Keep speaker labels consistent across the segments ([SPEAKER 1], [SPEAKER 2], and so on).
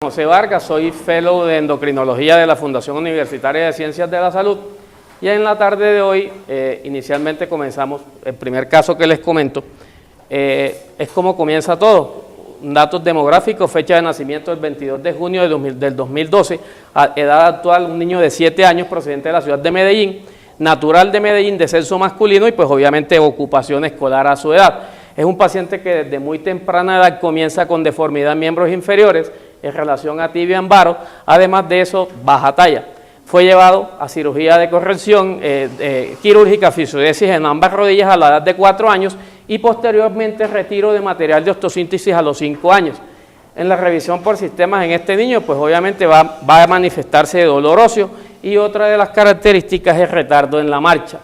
[SPEAKER 1] José Vargas, soy Fellow de Endocrinología de la Fundación Universitaria de Ciencias de la Salud y en la tarde de hoy inicialmente comenzamos, el primer caso que les comento, es como comienza todo, datos demográficos, fecha de nacimiento del 22 de junio del 2012, a edad actual un niño de 7 años procedente de la ciudad de Medellín, natural de Medellín, de sexo masculino y pues obviamente ocupación escolar a su edad. Es un paciente que desde muy temprana edad comienza con deformidad en miembros inferiores en relación a tibia en varo, además de eso baja talla. Fue llevado a cirugía de corrección quirúrgica, fisiodesis en ambas rodillas a la edad de 4 años y posteriormente retiro de material de osteosíntesis a los 5 años. En la revisión por sistemas en este niño, pues obviamente va a manifestarse dolor óseo y otra de las características es retardo en la marcha.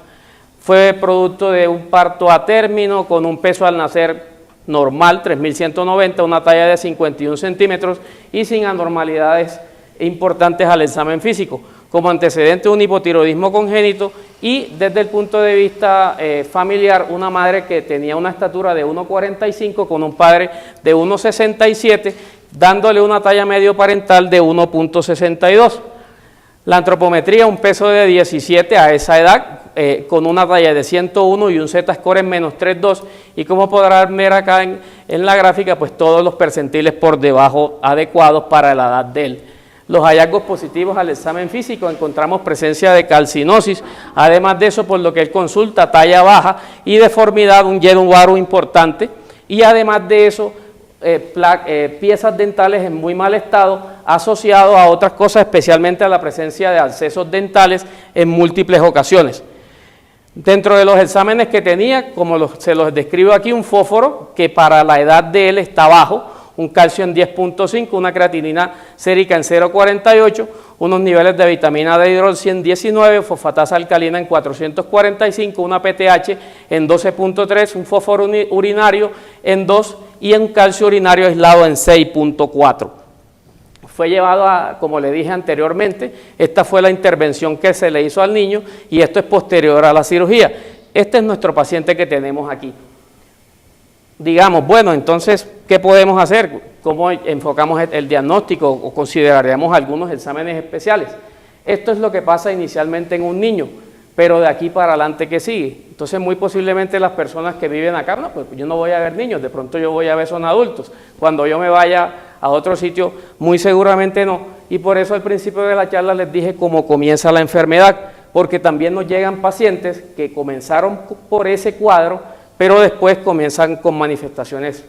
[SPEAKER 1] Fue producto de un parto a término con un peso al nacer normal, 3.190, una talla de 51 centímetros y sin anormalidades importantes al examen físico. Como antecedente un hipotiroidismo congénito y desde el punto de vista familiar, una madre que tenía una estatura de 1,45 con un padre de 1,67, dándole una talla medio parental de 1,62. La antropometría, un peso de 17 a esa edad, con una talla de 101 y un Z-score en menos 3,2, y como podrán ver acá en la gráfica, pues todos los percentiles por debajo adecuados para la edad de él. Los hallazgos positivos al examen físico, encontramos presencia de calcinosis, además de eso por lo que él consulta, talla baja y deformidad, un yero varo importante, y además de eso piezas dentales en muy mal estado, asociado a otras cosas, especialmente a la presencia de abscesos dentales en múltiples ocasiones. Dentro de los exámenes que tenía, como se los describo aquí, un fósforo que para la edad de él está bajo, un calcio en 10.5, una creatinina sérica en 0.48, unos niveles de vitamina D hidroxi en 19, fosfatasa alcalina en 445, una PTH en 12.3, un fósforo urinario en 2 y un calcio urinario aislado en 6.4. Fue llevado a, como le dije anteriormente, esta fue la intervención que se le hizo al niño y esto es posterior a la cirugía. Este es nuestro paciente que tenemos aquí. Digamos, bueno, entonces, ¿qué podemos hacer? ¿Cómo enfocamos el diagnóstico o consideraríamos algunos exámenes especiales? Esto es lo que pasa inicialmente en un niño, pero de aquí para adelante, ¿qué sigue? Entonces, muy posiblemente las personas que viven acá, no, pues yo no voy a ver niños, de pronto yo voy a ver son adultos. Cuando yo me vaya a otro sitio, muy seguramente no. Y por eso al principio de la charla les dije cómo comienza la enfermedad, porque también nos llegan pacientes que comenzaron por ese cuadro, pero después comienzan con manifestaciones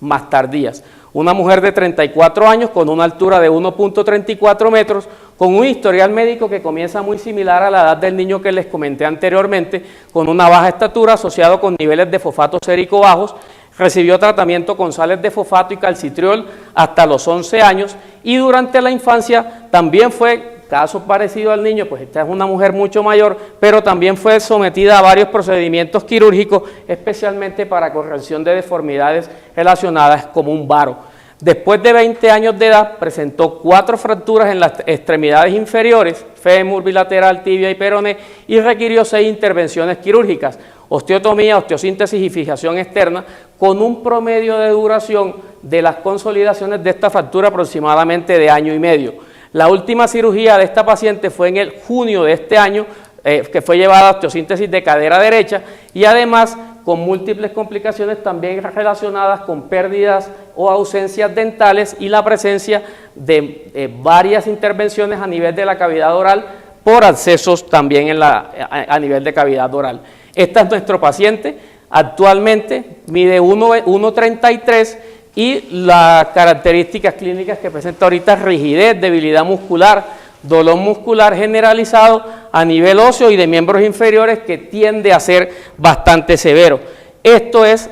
[SPEAKER 1] más tardías. Una mujer de 34 años con una altura de 1.34 metros, con un historial médico que comienza muy similar a la edad del niño que les comenté anteriormente, con una baja estatura asociado con niveles de fosfato sérico bajos, recibió tratamiento con sales de fosfato y calcitriol hasta los 11 años y durante la infancia también fue caso parecido al niño, pues esta es una mujer mucho mayor, pero también fue sometida a varios procedimientos quirúrgicos, especialmente para corrección de deformidades relacionadas como un varo. Después de 20 años de edad, presentó 4 fracturas en las extremidades inferiores, fémur, bilateral, tibia y peroné, y requirió 6 intervenciones quirúrgicas, osteotomía, osteosíntesis y fijación externa, con un promedio de duración de las consolidaciones de esta fractura aproximadamente de 1 año y medio. La última cirugía de esta paciente fue en el junio de este año, que fue llevada a osteosíntesis de cadera derecha y además con múltiples complicaciones también relacionadas con pérdidas o ausencias dentales y la presencia de varias intervenciones a nivel de la cavidad oral por abscesos también a nivel de cavidad oral. Esta es nuestro paciente, actualmente mide 1,33 y las características clínicas que presenta ahorita es rigidez, debilidad muscular, dolor muscular generalizado a nivel óseo y de miembros inferiores que tiende a ser bastante severo. Esto es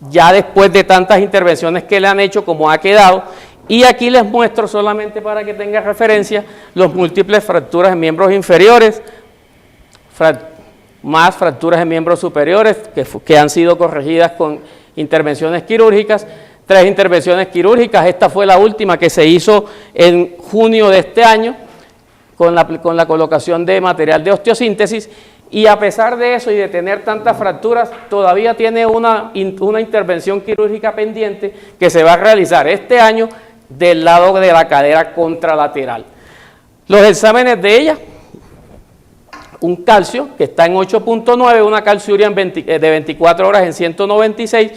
[SPEAKER 1] ya después de tantas intervenciones que le han hecho como ha quedado y aquí les muestro solamente para que tengan referencia los múltiples fracturas en miembros inferiores, más fracturas en miembros superiores que han sido corregidas con intervenciones quirúrgicas. 3 intervenciones quirúrgicas, esta fue la última que se hizo en junio de este año con la colocación de material de osteosíntesis y a pesar de eso y de tener tantas fracturas, todavía tiene una intervención quirúrgica pendiente que se va a realizar este año del lado de la cadera contralateral. Los exámenes de ella, un calcio que está en 8.9, una calciuria de 24 horas en 196,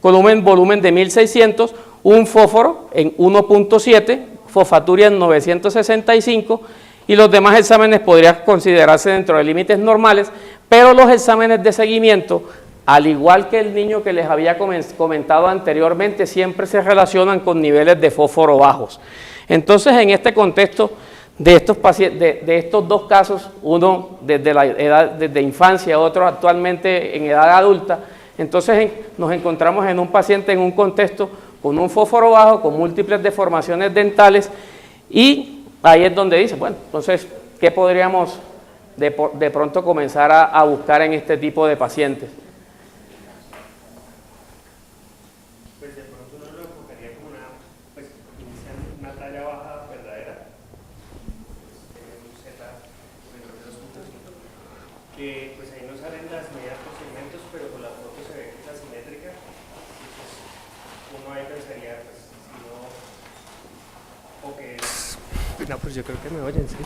[SPEAKER 1] volumen de 1600, un fósforo en 1.7, fosfaturia en 965, y los demás exámenes podrían considerarse dentro de límites normales, pero los exámenes de seguimiento, al igual que el niño que les había comentado anteriormente, siempre se relacionan con niveles de fósforo bajos. Entonces, en este contexto de estos pacientes, de estos dos casos, uno desde infancia, otro actualmente en edad adulta, entonces nos encontramos en un paciente en un contexto con un fósforo bajo, con múltiples deformaciones dentales, y ahí es donde dice, bueno, entonces, ¿qué podríamos de pronto comenzar a buscar en este tipo de pacientes?
[SPEAKER 2] Pues de pronto uno lo enfocaría como una talla baja verdadera, un Z menor de 2.5, que pues ahí no salen las medidas por segmentos, pero con la foto se ve que es asimétrica, y pues uno ahí pensaría, pues si no, o que no, pues yo creo que me oyen, ¿sí?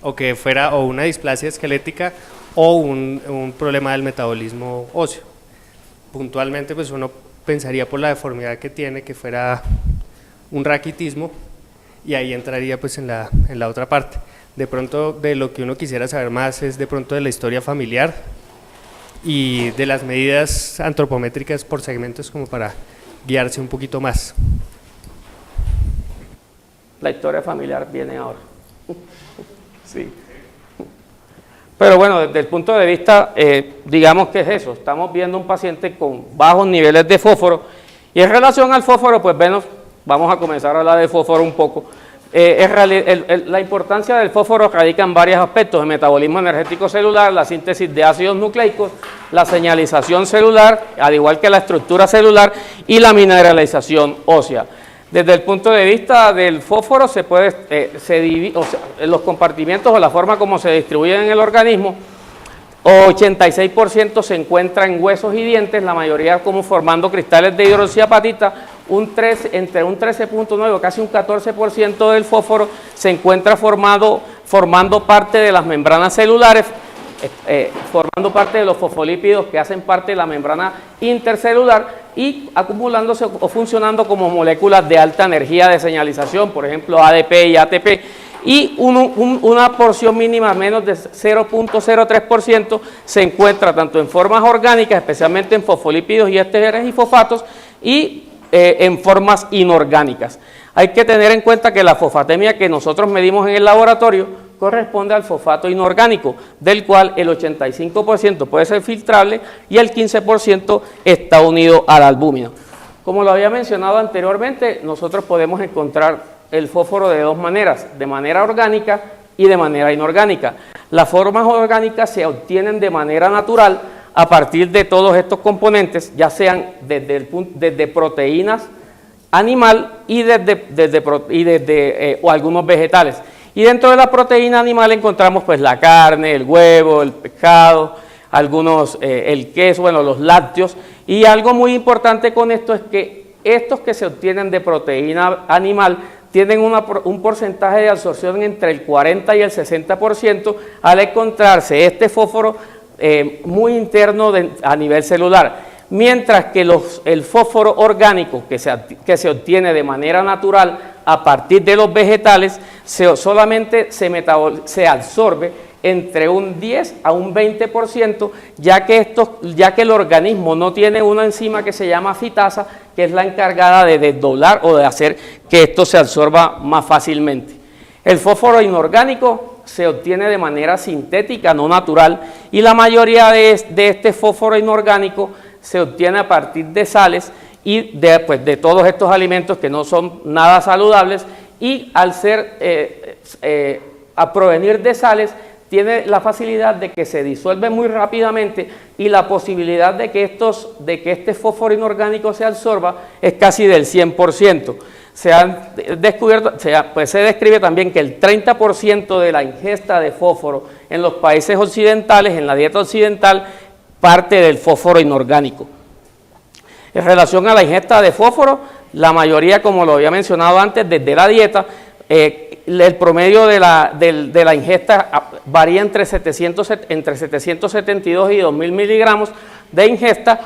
[SPEAKER 2] O que fuera o una displasia esquelética o un problema del metabolismo óseo. Puntualmente pues uno pensaría por la deformidad que tiene que fuera un raquitismo, y ahí entraría pues en la otra parte. De pronto de lo que uno quisiera saber más es de pronto de la historia familiar y de las medidas antropométricas por segmentos, como para guiarse un poquito más.
[SPEAKER 1] La historia familiar viene ahora. Sí. Pero bueno, desde el punto de vista, digamos que es eso, estamos viendo un paciente con bajos niveles de fósforo, y en relación al fósforo, pues vamos a comenzar a hablar de fósforo un poco. La importancia del fósforo radica en varios aspectos: el metabolismo energético celular, la síntesis de ácidos nucleicos, la señalización celular, al igual que la estructura celular, y la mineralización ósea. Desde el punto de vista del fósforo, se divide, los compartimientos o la forma como se distribuyen en el organismo, 86% se encuentra en huesos y dientes, la mayoría como formando cristales de hidroxiapatita, entre un 13.9 o casi un 14% del fósforo se encuentra formando parte de las membranas celulares, formando parte de los fosfolípidos que hacen parte de la membrana intercelular y acumulándose o funcionando como moléculas de alta energía de señalización, por ejemplo ADP y ATP, y una porción mínima menos de 0.03% se encuentra tanto en formas orgánicas, especialmente en fosfolípidos y ésteres y fosfatos, y en formas inorgánicas. Hay que tener en cuenta que la fosfatemia que nosotros medimos en el laboratorio corresponde al fosfato inorgánico, del cual el 85% puede ser filtrable y el 15% está unido a la albúmina. Como lo había mencionado anteriormente, nosotros podemos encontrar el fósforo de dos maneras, de manera orgánica y de manera inorgánica. Las formas orgánicas se obtienen de manera natural a partir de todos estos componentes, ya sean desde proteínas animal y o algunos vegetales. Y dentro de la proteína animal encontramos pues la carne, el huevo, el pescado, el queso, bueno, los lácteos. Y algo muy importante con esto es que estos que se obtienen de proteína animal tienen un porcentaje de absorción entre el 40 y el 60% al encontrarse este fósforo muy interno a nivel celular. Mientras que el fósforo orgánico que se obtiene de manera natural a partir de los vegetales solamente se absorbe entre un 10 a un 20%, ya que el organismo no tiene una enzima que se llama fitasa, que es la encargada de desdoblar o de hacer que esto se absorba más fácilmente. El fósforo inorgánico se obtiene de manera sintética, no natural, y la mayoría de este fósforo inorgánico se obtiene a partir de sales y de todos estos alimentos que no son nada saludables, y al a provenir de sales tiene la facilidad de que se disuelve muy rápidamente, y la posibilidad de que este fósforo inorgánico se absorba es casi del 100%. Se describe también que el 30% de la ingesta de fósforo en los países occidentales, en la dieta occidental, parte del fósforo inorgánico. En relación a la ingesta de fósforo, la mayoría, como lo había mencionado antes, desde la dieta. El promedio de la ingesta varía entre 772 y 2000 miligramos de ingesta,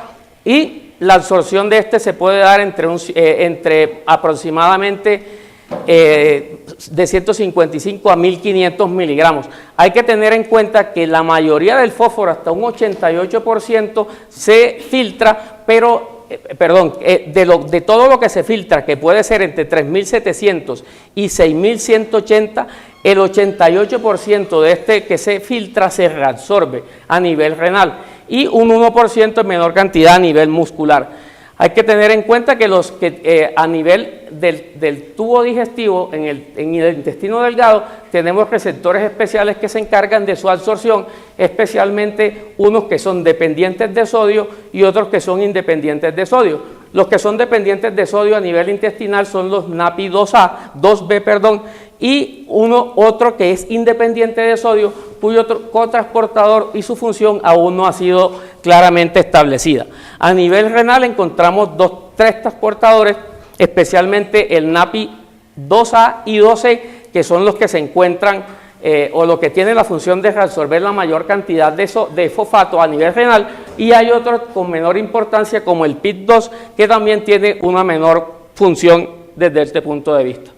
[SPEAKER 1] y la absorción de este se puede dar entre aproximadamente de 155 a 1500 miligramos. Hay que tener en cuenta que la mayoría del fósforo, hasta un 88%, se filtra, pero de todo lo que se filtra, que puede ser entre 3700 y 6180, el 88% de este que se filtra se reabsorbe a nivel renal y un 1% en menor cantidad a nivel muscular. Hay que tener en cuenta que a nivel del tubo digestivo, en el intestino delgado, tenemos receptores especiales que se encargan de su absorción, especialmente unos que son dependientes de sodio y otros que son independientes de sodio. Los que son dependientes de sodio a nivel intestinal son los NAPI2B, y otro que es independiente de sodio, cuyo cotransportador y su función aún no ha sido claramente establecida. A nivel renal encontramos tres transportadores, especialmente el NAPI2A y 2C, que son los que se encuentran o los que tienen la función de reabsorber la mayor cantidad de fosfato a nivel renal, y hay otros con menor importancia como el PIT2, que también tiene una menor función desde este punto de vista.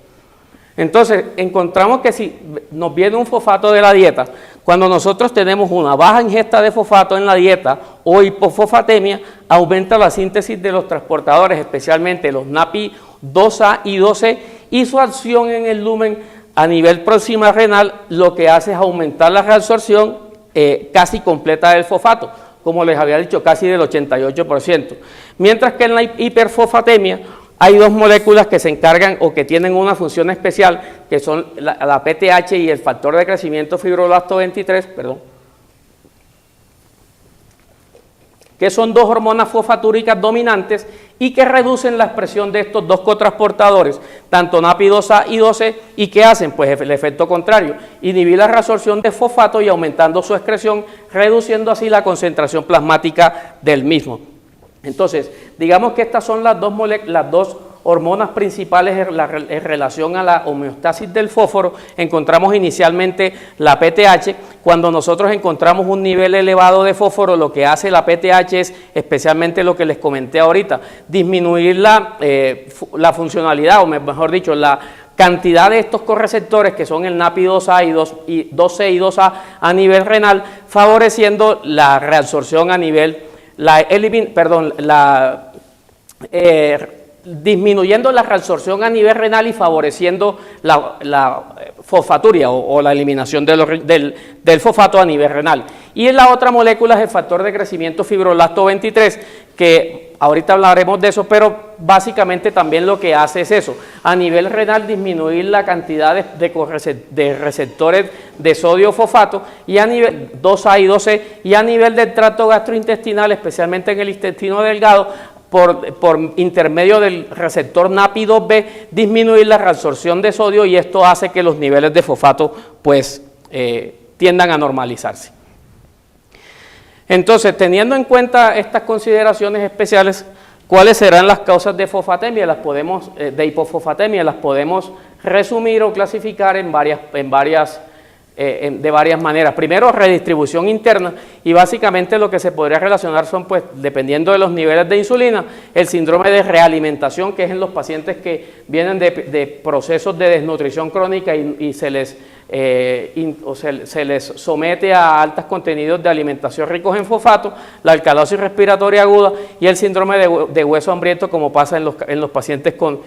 [SPEAKER 1] Entonces, encontramos que si nos viene un fosfato de la dieta, cuando nosotros tenemos una baja ingesta de fosfato en la dieta o hipofosfatemia, aumenta la síntesis de los transportadores, especialmente los NAPI2A y 2C, y su acción en el lumen a nivel proximal renal lo que hace es aumentar la reabsorción casi completa del fosfato, como les había dicho, casi del 88%. Mientras que en la hiperfosfatemia hay dos moléculas que se encargan o que tienen una función especial, que son la PTH y el factor de crecimiento fibroblasto 23, que son dos hormonas fosfatúricas dominantes y que reducen la expresión de estos dos cotransportadores, tanto NAPI2A y 2C, y ¿qué hacen? Pues el efecto contrario, inhibir la reabsorción de fosfato y aumentando su excreción, reduciendo así la concentración plasmática del mismo. Entonces, digamos que estas son las dos hormonas principales en relación a la homeostasis del fósforo. Encontramos inicialmente la PTH. Cuando nosotros encontramos un nivel elevado de fósforo, lo que hace la PTH es, especialmente lo que les comenté ahorita, disminuir la funcionalidad, o mejor dicho, la cantidad de estos correceptores, que son el NAPI2A y 2C y 2A a nivel renal, favoreciendo la reabsorción a nivel disminuyendo la reabsorción a nivel renal y favoreciendo la fosfaturia o la eliminación del fosfato a nivel renal. Y la otra molécula es el factor de crecimiento fibroblasto 23, que ahorita hablaremos de eso, pero básicamente también lo que hace es eso, a nivel renal disminuir la cantidad de receptores de sodio fosfato, y a nivel 2A y 2C, y a nivel del tracto gastrointestinal, especialmente en el intestino delgado, por intermedio del receptor NAPI2B, disminuir la reabsorción de sodio, y esto hace que los niveles de fosfato pues tiendan a normalizarse. Entonces, teniendo en cuenta estas consideraciones especiales, ¿cuáles serán las causas de fosfatemia? De hipofosfatemia las podemos resumir o clasificar de varias maneras. Primero, redistribución interna, y básicamente lo que se podría relacionar son, pues, dependiendo de los niveles de insulina, el síndrome de realimentación, que es en los pacientes que vienen de procesos de desnutrición crónica y se les somete a altos contenidos de alimentación ricos en fosfato, la alcalosis respiratoria aguda y el síndrome de hueso hambriento, como pasa en los pacientes con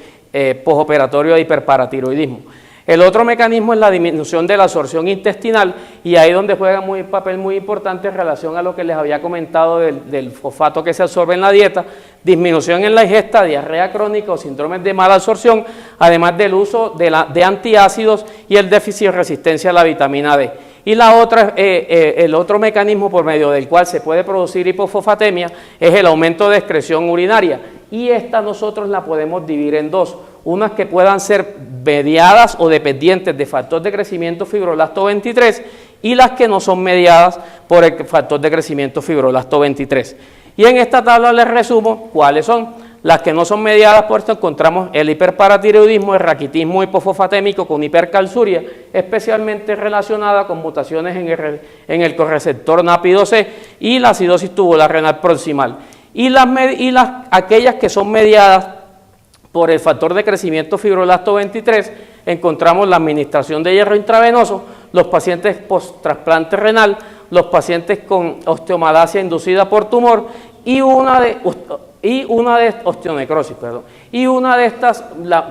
[SPEAKER 1] postoperatorio de hiperparatiroidismo. El otro mecanismo es la disminución de la absorción intestinal, y ahí donde juega un papel muy importante en relación a lo que les había comentado del fosfato que se absorbe en la dieta, disminución en la ingesta, diarrea crónica o síndromes de mala absorción, además del uso de antiácidos y el déficit de resistencia a la vitamina D. Y el otro mecanismo por medio del cual se puede producir hipofosfatemia es el aumento de excreción urinaria, y esta nosotros la podemos dividir en dos: unas que puedan ser mediadas o dependientes de factor de crecimiento fibroblasto 23 y las que no son mediadas por el factor de crecimiento fibroblasto 23. Y en esta tabla les resumo cuáles son. Las que no son mediadas por esto encontramos el hiperparatiroidismo, el raquitismo hipofosfatémico con hipercalciuria, especialmente relacionada con mutaciones en el correceptor NAPI2C y la acidosis tubular renal proximal. Y aquellas que son mediadas por el factor de crecimiento fibroblasto 23, encontramos la administración de hierro intravenoso, los pacientes post-trasplante renal, los pacientes con osteomalacia inducida por tumor y una de osteonecrosis, perdón. Y una de estas,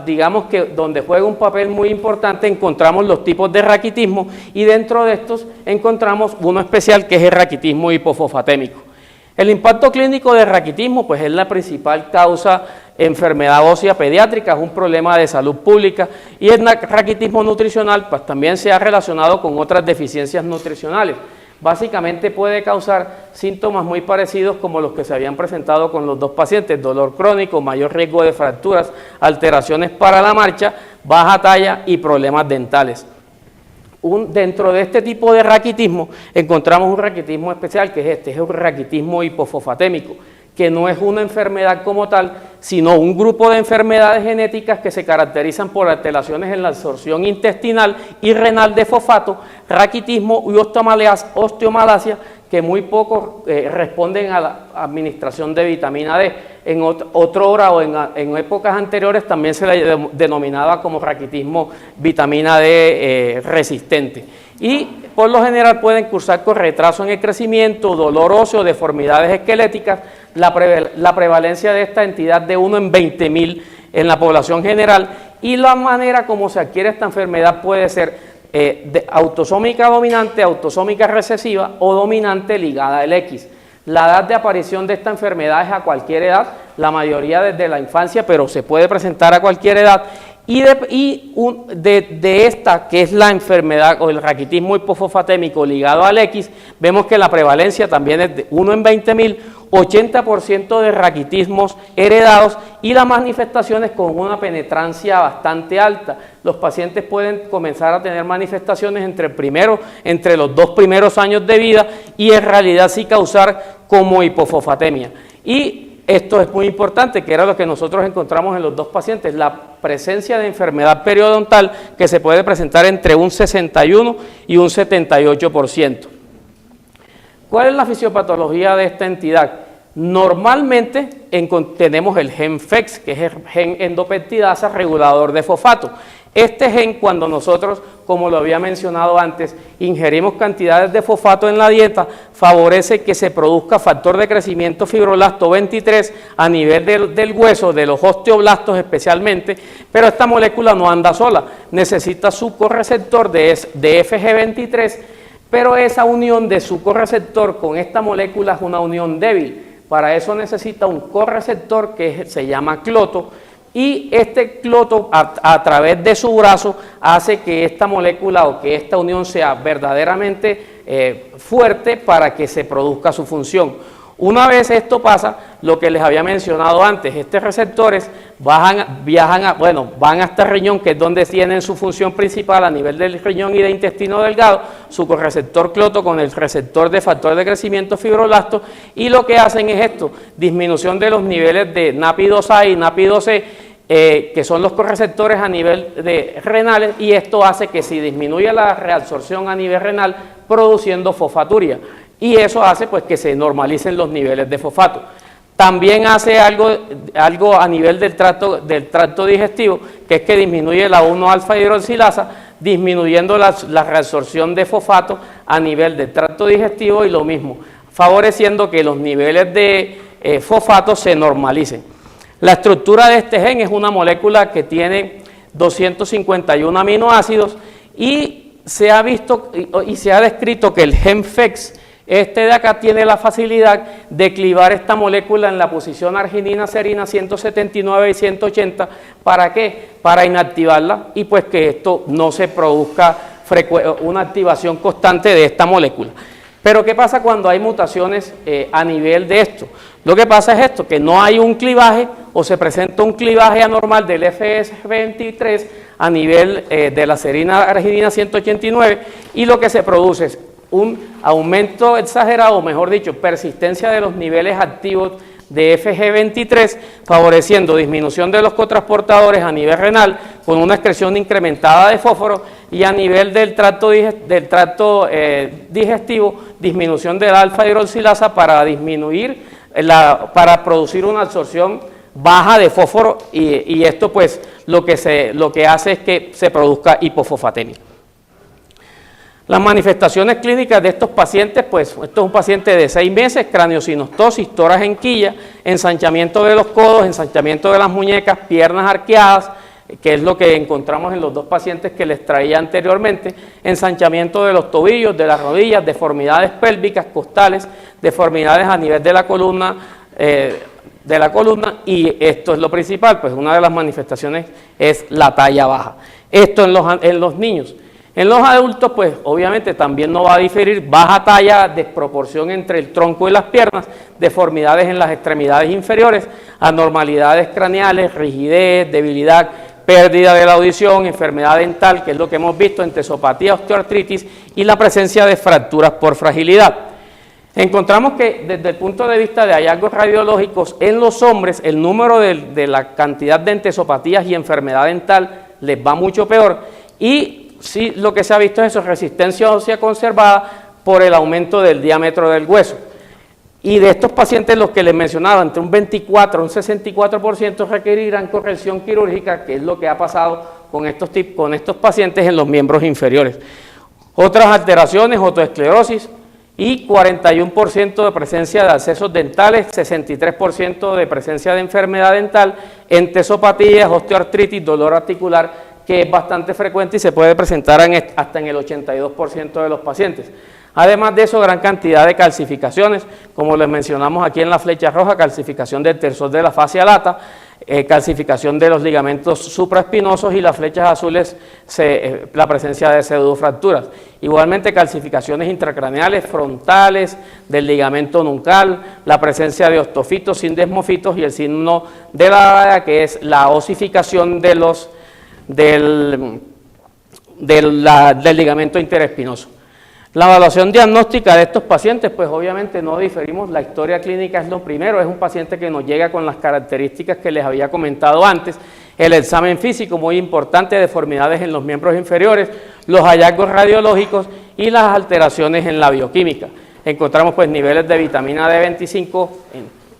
[SPEAKER 1] digamos que donde juega un papel muy importante, encontramos los tipos de raquitismo y dentro de estos encontramos uno especial que es el raquitismo hipofosfatémico. El impacto clínico del raquitismo pues es la principal causa enfermedad ósea pediátrica, es un problema de salud pública y el raquitismo nutricional pues también se ha relacionado con otras deficiencias nutricionales. Básicamente puede causar síntomas muy parecidos como los que se habían presentado con los dos pacientes, dolor crónico, mayor riesgo de fracturas, alteraciones para la marcha, baja talla y problemas dentales. Dentro de este tipo de raquitismo encontramos un raquitismo especial que es un raquitismo hipofosfatémico, que no es una enfermedad como tal, sino un grupo de enfermedades genéticas que se caracterizan por alteraciones en la absorción intestinal y renal de fosfato, raquitismo y osteomalacia, que muy poco responden a la administración de vitamina D. En otra hora o en épocas anteriores también se le denominaba como raquitismo vitamina D resistente. Y por lo general pueden cursar con retraso en el crecimiento, dolor óseo, deformidades esqueléticas, la prevalencia de esta entidad de 1 en 20.000 en la población general, y la manera como se adquiere esta enfermedad puede ser autosómica dominante, autosómica recesiva o dominante ligada al X. La edad de aparición de esta enfermedad es a cualquier edad, la mayoría desde la infancia, pero se puede presentar a cualquier edad. Y de esta, que es la enfermedad o el raquitismo hipofosfatémico ligado al X, vemos que la prevalencia también es de 1 en 20.000, 80% de raquitismos heredados y las manifestaciones con una penetrancia bastante alta. Los pacientes pueden comenzar a tener manifestaciones entre los 2 primeros años de vida y en realidad sí causar como hipofosfatemia. Y esto es muy importante, que era lo que nosotros encontramos en los dos pacientes, la presencia de enfermedad periodontal que se puede presentar entre un 61 y un 78%. ¿Cuál es la fisiopatología de esta entidad? Normalmente tenemos el gen FEX, que es el gen endopeptidasa regulador de fosfato. Este gen, cuando nosotros, como lo había mencionado antes, ingerimos cantidades de fosfato en la dieta, favorece que se produzca factor de crecimiento fibroblasto 23 a nivel del hueso, de los osteoblastos especialmente, pero esta molécula no anda sola, necesita su correceptor de FG23, pero esa unión de su correceptor con esta molécula es una unión débil. Para eso necesita un correceptor que se llama cloto, y este cloto a través de su brazo hace que esta molécula o que esta unión sea verdaderamente fuerte para que se produzca su función. Una vez esto pasa, lo que les había mencionado antes, estos receptores van hasta el riñón, que es donde tienen su función principal a nivel del riñón y de intestino delgado, su correceptor cloto con el receptor de factor de crecimiento fibroblasto, y lo que hacen es esto, disminución de los niveles de NAPI2A y NAPI2C, que son los correceptores a nivel de renales, y esto hace que se disminuya la reabsorción a nivel renal, produciendo fosfaturia. Y eso hace pues que se normalicen los niveles de fosfato. También hace algo a nivel del tracto digestivo, que es que disminuye la 1-alfa hidroxilasa, disminuyendo la reabsorción de fosfato a nivel del tracto digestivo, y lo mismo, favoreciendo que los niveles de fosfato se normalicen. La estructura de este gen es una molécula que tiene 251 aminoácidos, y se ha visto y se ha descrito que el gen FEX, este de acá, tiene la facilidad de clivar esta molécula en la posición arginina-serina 179 y 180. ¿Para qué? Para inactivarla y pues que esto no se produzca una activación constante de esta molécula. Pero ¿qué pasa cuando hay mutaciones a nivel de esto? Lo que pasa es esto, que no hay un clivaje o se presenta un clivaje anormal del FS23 a nivel de la serina arginina 189, y lo que se produce es un aumento exagerado, o mejor dicho, persistencia de los niveles activos de FG23, favoreciendo disminución de los cotransportadores a nivel renal con una excreción incrementada de fósforo y a nivel del tracto digestivo, disminución de la alfa-hidroxilasa para disminuir, para producir una absorción baja de fósforo y esto pues lo que hace es que se produzca hipofosfatemia. Las manifestaciones clínicas de estos pacientes, pues esto es un paciente de 6 meses, craniosinostosis, tórax en quilla, ensanchamiento de los codos, ensanchamiento de las muñecas, piernas arqueadas, que es lo que encontramos en los 2 pacientes que les traía anteriormente, ensanchamiento de los tobillos, de las rodillas, deformidades pélvicas, costales, deformidades a nivel de la columna, y esto es lo principal, pues una de las manifestaciones es la talla baja. Esto en los niños. En los adultos, pues obviamente también no va a diferir, baja talla, desproporción entre el tronco y las piernas, deformidades en las extremidades inferiores, anormalidades craneales, rigidez, debilidad, pérdida de la audición, enfermedad dental, que es lo que hemos visto, entesopatía, osteoartritis y la presencia de fracturas por fragilidad. Encontramos que desde el punto de vista de hallazgos radiológicos, en los hombres el número de la cantidad de entesopatías y enfermedad dental les va mucho peor y sí, lo que se ha visto es eso, resistencia ósea conservada por el aumento del diámetro del hueso. Y de estos pacientes, los que les mencionaba, entre un 24 a un 64% requerirán corrección quirúrgica, que es lo que ha pasado con estos pacientes en los miembros inferiores. Otras alteraciones, otoesclerosis y 41% de presencia de abscesos dentales, 63% de presencia de enfermedad dental, entesopatías, osteoartritis, dolor articular, que es bastante frecuente y se puede presentar hasta en el 82% de los pacientes. Además de eso, gran cantidad de calcificaciones, como les mencionamos aquí en la flecha roja, calcificación del tersor de la fascia lata, calcificación de los ligamentos supraespinosos y las flechas azules, la presencia de pseudofracturas. Igualmente calcificaciones intracraneales, frontales, del ligamento nuncal, la presencia de ostofitos, sindesmofitos y el signo de la DAGA, que es la osificación del ligamento interespinoso. La evaluación diagnóstica de estos pacientes, pues obviamente no diferimos, la historia clínica es lo primero, es un paciente que nos llega con las características que les había comentado antes, el examen físico muy importante, deformidades en los miembros inferiores, los hallazgos radiológicos y las alteraciones en la bioquímica. Encontramos pues niveles de vitamina D25,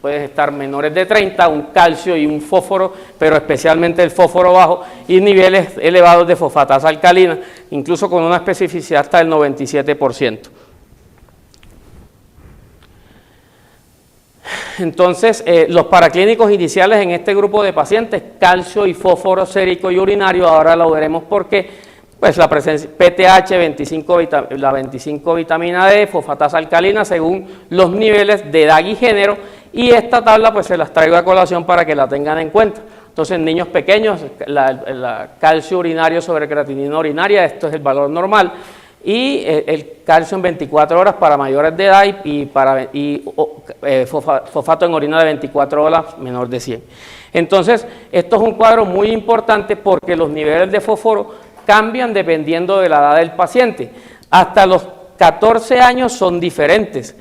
[SPEAKER 1] pueden estar menores de 30, un calcio y un fósforo, pero especialmente el fósforo bajo, y niveles elevados de fosfatasa alcalina, incluso con una especificidad hasta del 97%. Entonces, los paraclínicos iniciales en este grupo de pacientes, calcio y fósforo sérico y urinario, ahora lo veremos por qué, pues la presencia PTH, la 25 vitamina D, fosfatasa alcalina, según los niveles de edad y género, y esta tabla pues se las traigo a colación para que la tengan en cuenta. Entonces, en niños pequeños, la calcio urinario sobre creatinina urinaria, esto es el valor normal, y el calcio en 24 horas para mayores de edad y fosfato en orina de 24 horas menor de 100. Entonces, esto es un cuadro muy importante porque los niveles de fósforo cambian dependiendo de la edad del paciente. Hasta los 14 años son diferentes.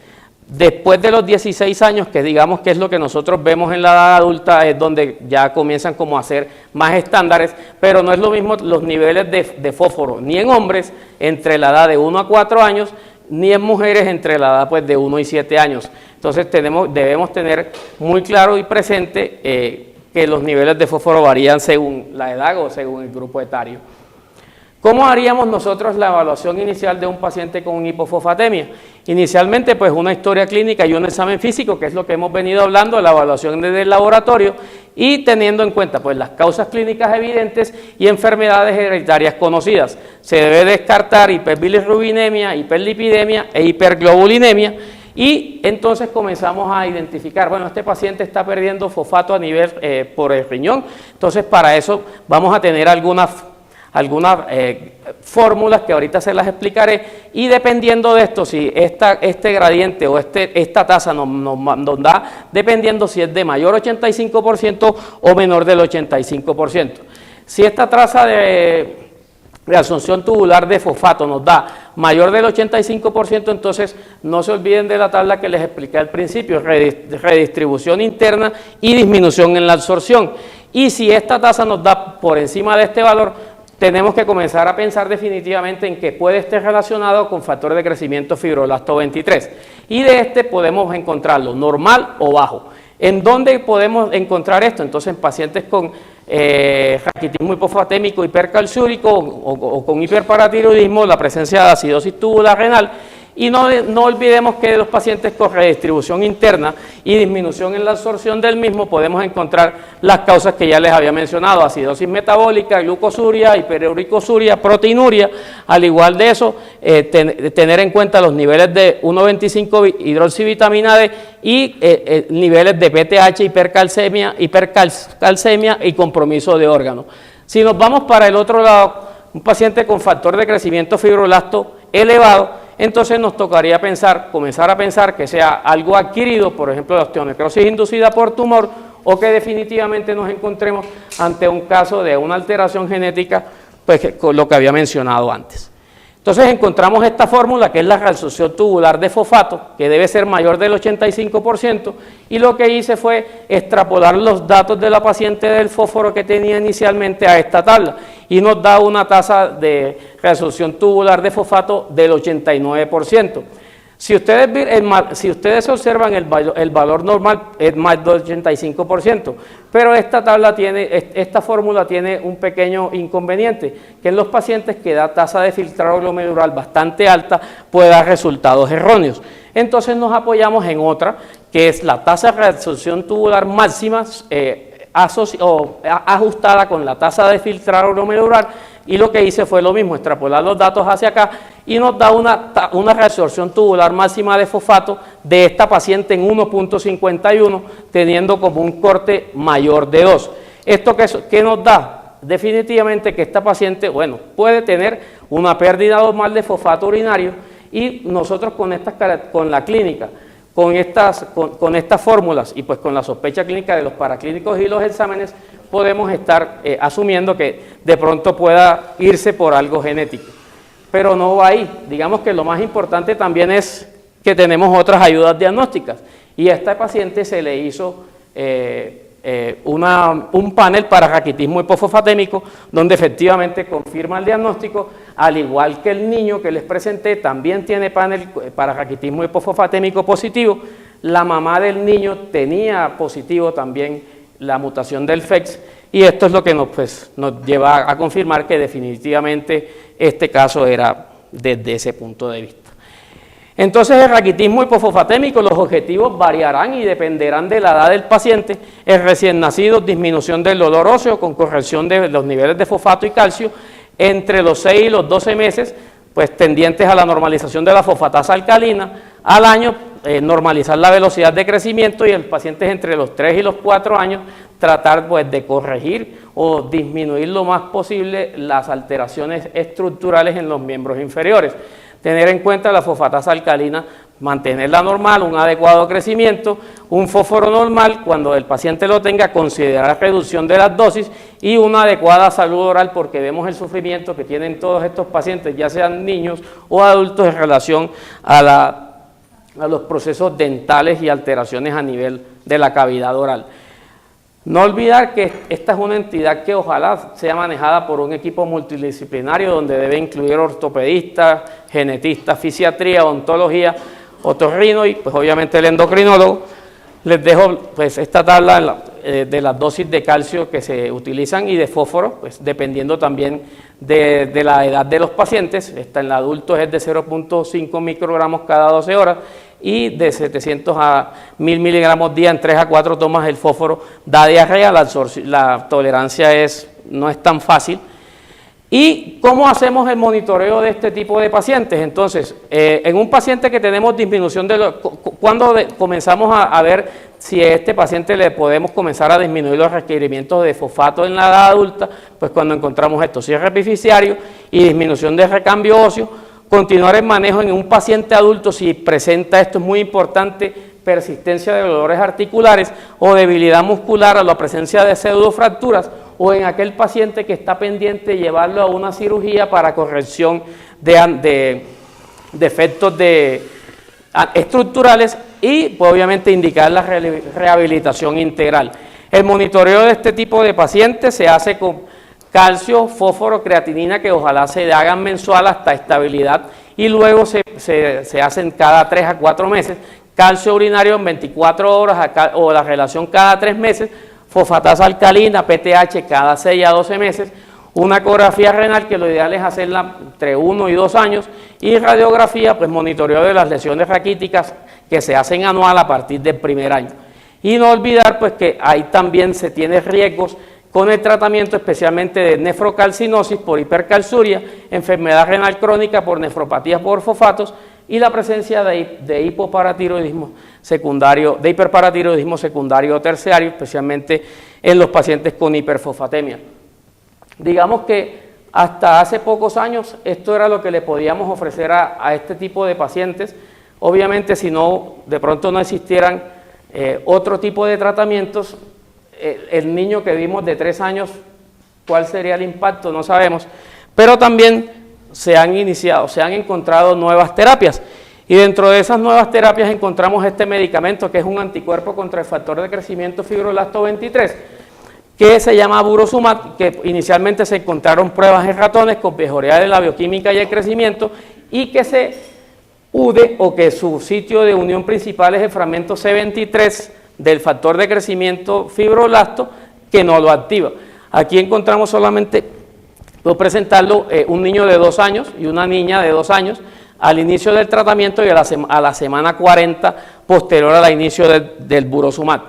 [SPEAKER 1] Después de los 16 años, que digamos que es lo que nosotros vemos en la edad adulta, es donde ya comienzan como a ser más estándares, pero no es lo mismo los niveles de fósforo, ni en hombres entre la edad de 1 a 4 años, ni en mujeres entre la edad pues, de 1 y 7 años. Entonces debemos tener muy claro y presente que los niveles de fósforo varían según la edad o según el grupo etario. ¿Cómo haríamos nosotros la evaluación inicial de un paciente con hipofosfatemia? Inicialmente, pues una historia clínica y un examen físico, que es lo que hemos venido hablando, la evaluación desde el laboratorio, y teniendo en cuenta pues las causas clínicas evidentes y enfermedades hereditarias conocidas. Se debe descartar hiperbilirrubinemia, hiperlipidemia e hiperglobulinemia, y entonces comenzamos a identificar, bueno, este paciente está perdiendo fosfato a nivel por el riñón, entonces para eso vamos a tener algunas fórmulas que ahorita se las explicaré, y dependiendo de esto, si este gradiente o esta tasa nos da, dependiendo si es de mayor 85% o menor del 85%. Si esta tasa de reabsorción tubular de fosfato nos da mayor del 85%, entonces no se olviden de la tabla que les expliqué al principio, redistribución interna y disminución en la absorción. Y si esta tasa nos da por encima de este valor, tenemos que comenzar a pensar definitivamente en que puede estar relacionado con factor de crecimiento fibroblasto 23. Y de este podemos encontrarlo normal o bajo. ¿En dónde podemos encontrar esto? Entonces, en pacientes con raquitismo hipofosfatémico hipercalciúrico o con hiperparatiroidismo, la presencia de acidosis tubular renal. Y no olvidemos que de los pacientes con redistribución interna y disminución en la absorción del mismo podemos encontrar las causas que ya les había mencionado: acidosis metabólica, glucosuria, hiperuricosuria, proteinuria. Al igual de eso, tener en cuenta los niveles de 1,25 hidroxivitamina D y niveles de PTH, hipercalcemia y compromiso de órganos. Si nos vamos para el otro lado, un paciente con factor de crecimiento fibroblasto elevado, entonces nos tocaría comenzar a pensar que sea algo adquirido, por ejemplo, la osteonecrosis inducida por tumor, o que definitivamente nos encontremos ante un caso de una alteración genética, pues con lo que había mencionado antes. Entonces encontramos esta fórmula, que es la reabsorción tubular de fosfato, que debe ser mayor del 85%, y lo que hice fue extrapolar los datos de la paciente del fósforo que tenía inicialmente a esta tabla, y nos da una tasa de reabsorción tubular de fosfato del 89%. Si ustedes observan, el valor normal es más del 85%, pero esta fórmula tiene un pequeño inconveniente, que en los pacientes que da tasa de filtrado glomerular bastante alta puede dar resultados erróneos. Entonces nos apoyamos en otra, que es la tasa de reabsorción tubular máxima ajustada con la tasa de filtrado glomerular, y lo que hice fue lo mismo, extrapolar los datos hacia acá, y nos da una reabsorción tubular máxima de fosfato de esta paciente en 1.51, teniendo como un corte mayor de 2. ¿Esto qué nos da? Definitivamente que esta paciente, bueno, puede tener una pérdida normal de fosfato urinario, y nosotros con la clínica, con estas fórmulas y pues con la sospecha clínica de los paraclínicos y los exámenes, podemos estar asumiendo que de pronto pueda irse por algo genético. Pero no va ahí. Digamos que lo más importante también es que tenemos otras ayudas diagnósticas. Y a esta paciente se le hizo un panel para raquitismo hipofosfatémico, donde efectivamente confirma el diagnóstico, al igual que el niño que les presenté, también tiene panel para raquitismo hipofosfatémico positivo. La mamá del niño tenía positivo también la mutación del FEX, y esto es lo que nos lleva a confirmar que definitivamente este caso era desde ese punto de vista. Entonces, el raquitismo hipofosfatémico, los objetivos variarán y dependerán de la edad del paciente. El recién nacido, disminución del dolor óseo con corrección de los niveles de fosfato y calcio entre los 6 y los 12 meses, pues tendientes a la normalización de la fosfatasa alcalina. Al año, normalizar la velocidad de crecimiento, y el paciente entre los 3 y los 4 años tratar pues de corregir o disminuir lo más posible las alteraciones estructurales en los miembros inferiores. Tener en cuenta la fosfatasa alcalina, mantenerla normal, un adecuado crecimiento, un fósforo normal, cuando el paciente lo tenga, considerar reducción de las dosis y una adecuada salud oral, porque vemos el sufrimiento que tienen todos estos pacientes, ya sean niños o adultos, en relación a los procesos dentales y alteraciones a nivel de la cavidad oral. No olvidar que esta es una entidad que ojalá sea manejada por un equipo multidisciplinario, donde debe incluir ortopedistas, genetistas, fisiatría, odontología, otorrino y pues obviamente el endocrinólogo. Les dejo pues esta tabla de las dosis de calcio que se utilizan y de fósforo, pues dependiendo también de la edad de los pacientes. En el adulto es de 0.5 microgramos cada 12 horas, y de 700 a 1000 miligramos día en 3 a 4 tomas el fósforo da diarrea. La tolerancia no es tan fácil. ¿Y cómo hacemos el monitoreo de este tipo de pacientes? Entonces, en un paciente que tenemos disminución ¿cuándo comenzamos a ver si a este paciente le podemos comenzar a disminuir los requerimientos de fosfato en la edad adulta? Pues cuando encontramos esto, cierre epificiario y disminución de recambio óseo. Continuar el manejo en un paciente adulto si presenta, esto es muy importante, persistencia de dolores articulares o debilidad muscular, a la presencia de pseudofracturas, o en aquel paciente que está pendiente de llevarlo a una cirugía para corrección de defectos estructurales y pues, obviamente indicar la rehabilitación integral. El monitoreo de este tipo de pacientes se hace con calcio, fósforo, creatinina, que ojalá se hagan mensual hasta estabilidad, y luego se hacen cada 3 a 4 meses, calcio urinario en 24 horas o la relación cada 3 meses, fosfatasa alcalina, PTH cada 6 a 12 meses, una ecografía renal que lo ideal es hacerla entre 1 y 2 años, y radiografía, pues monitoreo de las lesiones raquíticas que se hacen anual a partir del primer año. Y no olvidar pues que ahí también se tiene riesgos con el tratamiento especialmente de nefrocalcinosis por hipercalciuria, enfermedad renal crónica por nefropatías por fosfatos y la presencia de hipoparatiroidismo secundario, de hiperparatiroidismo secundario o terciario, especialmente en los pacientes con hiperfosfatemia. Digamos que hasta hace pocos años esto era lo que le podíamos ofrecer a este tipo de pacientes. Obviamente si no, de pronto no existieran otro tipo de tratamientos, el niño que vimos de 3 años, ¿cuál sería el impacto? No sabemos, pero también se han encontrado nuevas terapias, y dentro de esas nuevas terapias encontramos este medicamento que es un anticuerpo contra el factor de crecimiento fibroblasto 23, que se llama Burosumab, que inicialmente se encontraron pruebas en ratones con mejoría de la bioquímica y el crecimiento, y que se UDE, o que su sitio de unión principal es el fragmento C23 del factor de crecimiento fibroblasto, que no lo activa. Aquí encontramos solamente, voy a presentarlo, un niño de 2 años y una niña de 2 años al inicio del tratamiento y a la semana 40 posterior al inicio del Burosumab.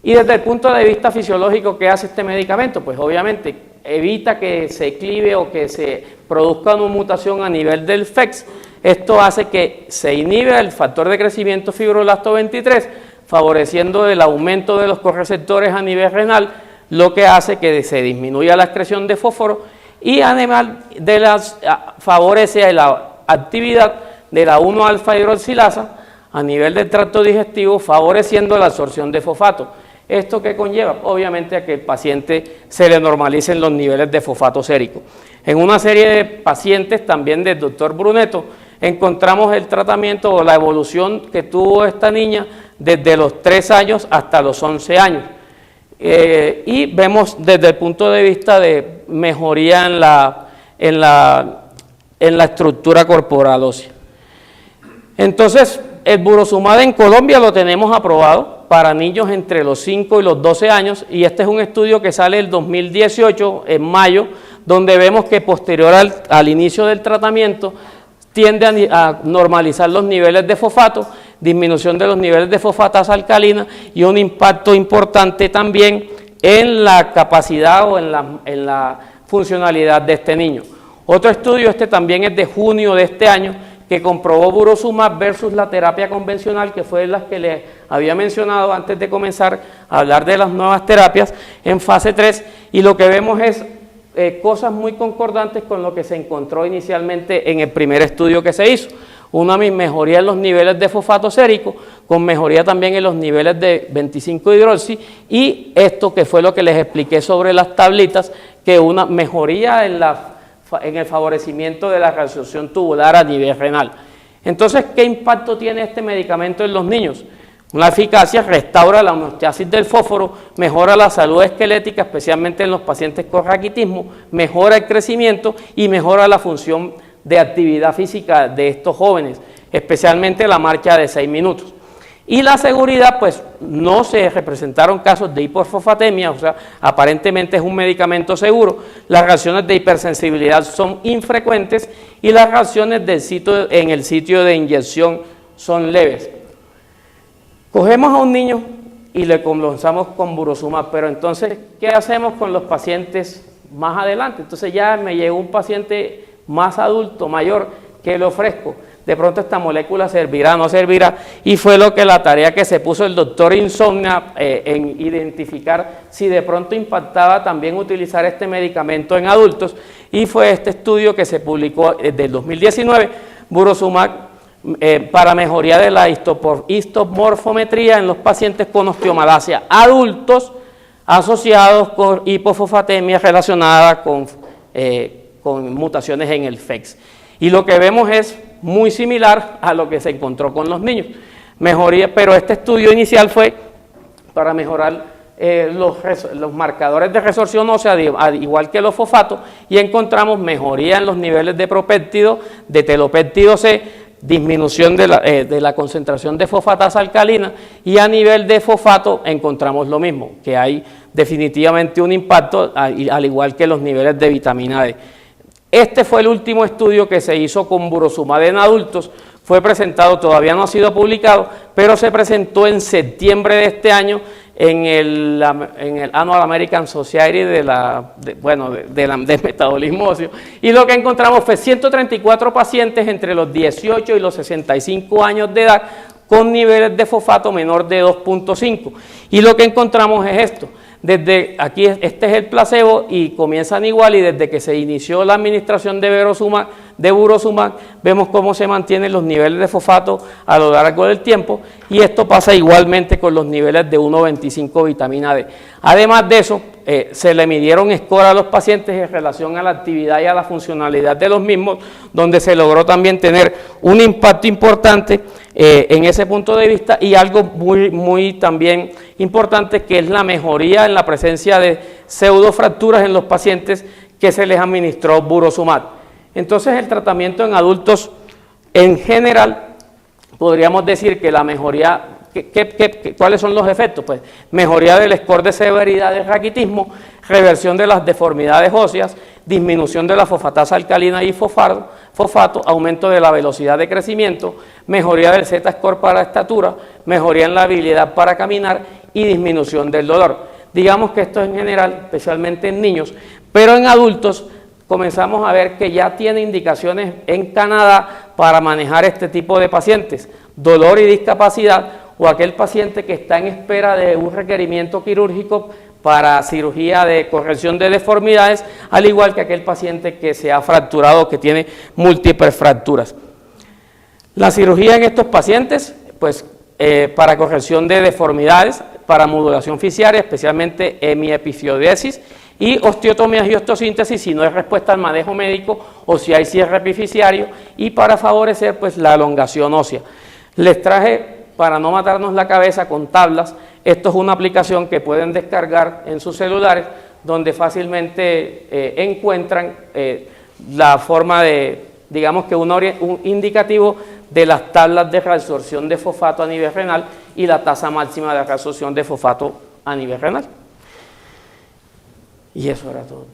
[SPEAKER 1] Y desde el punto de vista fisiológico, ¿qué hace este medicamento? Pues obviamente evita que se clive o que se produzca una mutación a nivel del FEX. Esto hace que se inhiba el factor de crecimiento fibroblasto 23, favoreciendo el aumento de los correceptores a nivel renal, lo que hace que se disminuya la excreción de fósforo y además favorece la actividad de la 1-alfa-hidroxilasa a nivel del tracto digestivo, favoreciendo la absorción de fosfato. ¿Esto qué conlleva? Obviamente a que el paciente se le normalicen los niveles de fosfato sérico. En una serie de pacientes también del doctor Brunetto encontramos el tratamiento o la evolución que tuvo esta niña desde los 3 años hasta los 11 años. Y vemos desde el punto de vista de mejoría en la estructura corporal ósea. Entonces, el Burosumab en Colombia lo tenemos aprobado para niños entre los 5 y los 12 años, y este es un estudio que sale el 2018, en mayo, donde vemos que posterior al inicio del tratamiento tiende a normalizar los niveles de fosfato, disminución de los niveles de fosfatasa alcalina y un impacto importante también en la capacidad o en la funcionalidad de este niño. Otro estudio, este también es de junio de este año, que comprobó Burosumab versus la terapia convencional, que fue las que les había mencionado antes de comenzar a hablar de las nuevas terapias en fase 3, y lo que vemos es cosas muy concordantes con lo que se encontró inicialmente en el primer estudio que se hizo. Una mejoría en los niveles de fosfato sérico, con mejoría también en los niveles de 25-hidroxi, y esto que fue lo que les expliqué sobre las tablitas, que una mejoría en el favorecimiento de la reabsorción tubular a nivel renal. Entonces, ¿qué impacto tiene este medicamento en los niños? Una eficacia: restaura la homeostasis del fósforo, mejora la salud esquelética, especialmente en los pacientes con raquitismo, mejora el crecimiento y mejora la función de actividad física de estos jóvenes, especialmente la marcha de 6 minutos. Y la seguridad, pues no se representaron casos de hiperfosfatemia, o sea, aparentemente es un medicamento seguro. Las reacciones de hipersensibilidad son infrecuentes y las reacciones en el sitio de inyección son leves. Cogemos a un niño y le comenzamos con Burosumab, pero entonces, ¿qué hacemos con los pacientes más adelante? Entonces ya me llegó un paciente más adulto, mayor, que le ofrezco. De pronto esta molécula servirá, no servirá, y fue lo que la tarea que se puso el doctor Insomnia en identificar si de pronto impactaba también utilizar este medicamento en adultos, y fue este estudio que se publicó desde el 2019, Burosumab, para mejoría de la histomorfometría en los pacientes con osteomalacia adultos asociados con hipofosfatemia relacionada con mutaciones en el FEX. Y lo que vemos es muy similar a lo que se encontró con los niños. Mejoría, pero este estudio inicial fue para mejorar los marcadores de resorción ósea, igual que los fosfatos, y encontramos mejoría en los niveles de propéptido, de telopéptido C, disminución de la concentración de fosfatasa alcalina, y a nivel de fosfato encontramos lo mismo, que hay definitivamente un impacto, al igual que los niveles de vitamina D. Este fue el último estudio que se hizo con Burosumab en adultos, fue presentado, todavía no ha sido publicado, pero se presentó en septiembre de este año en el Annual American Society de metabolismo óseo, y lo que encontramos fue 134 pacientes entre los 18 y los 65 años de edad con niveles de fosfato menor de 2.5, y lo que encontramos es esto. Desde aquí, este es el placebo y comienzan igual, y desde que se inició la administración de Burosumab, vemos cómo se mantienen los niveles de fosfato a lo largo del tiempo, y esto pasa igualmente con los niveles de 1.25 vitamina D. Además de eso, se le midieron score a los pacientes en relación a la actividad y a la funcionalidad de los mismos, donde se logró también tener un impacto importante en ese punto de vista, y algo muy también importante, que es la mejoría en la presencia de pseudofracturas en los pacientes que se les administró Burosumab. Entonces, el tratamiento en adultos en general, podríamos decir que la mejoría, ¿cuáles son los efectos? Pues mejoría del score de severidad de raquitismo, reversión de las deformidades óseas, disminución de la fosfatasa alcalina y fosfato, aumento de la velocidad de crecimiento, mejoría del Z-score para estatura, mejoría en la habilidad para caminar y disminución del dolor. Digamos que esto en general, especialmente en niños, pero en adultos comenzamos a ver que ya tiene indicaciones en Canadá para manejar este tipo de pacientes, dolor y discapacidad, o aquel paciente que está en espera de un requerimiento quirúrgico para cirugía de corrección de deformidades, al igual que aquel paciente que se ha fracturado, que tiene múltiples fracturas. La cirugía en estos pacientes, pues para corrección de deformidades, para modulación fasciaria, especialmente hemiepifiodesis, y osteotomías y osteosíntesis si no hay respuesta al manejo médico o si hay cierre epifisiario, y para favorecer pues la elongación ósea. Les traje, para no matarnos la cabeza con tablas, esto es una aplicación que pueden descargar en sus celulares, donde fácilmente encuentran la forma de, digamos que un indicativo de las tablas de reabsorción de fosfato a nivel renal y la tasa máxima de reabsorción de fosfato a nivel renal. Y eso era todo.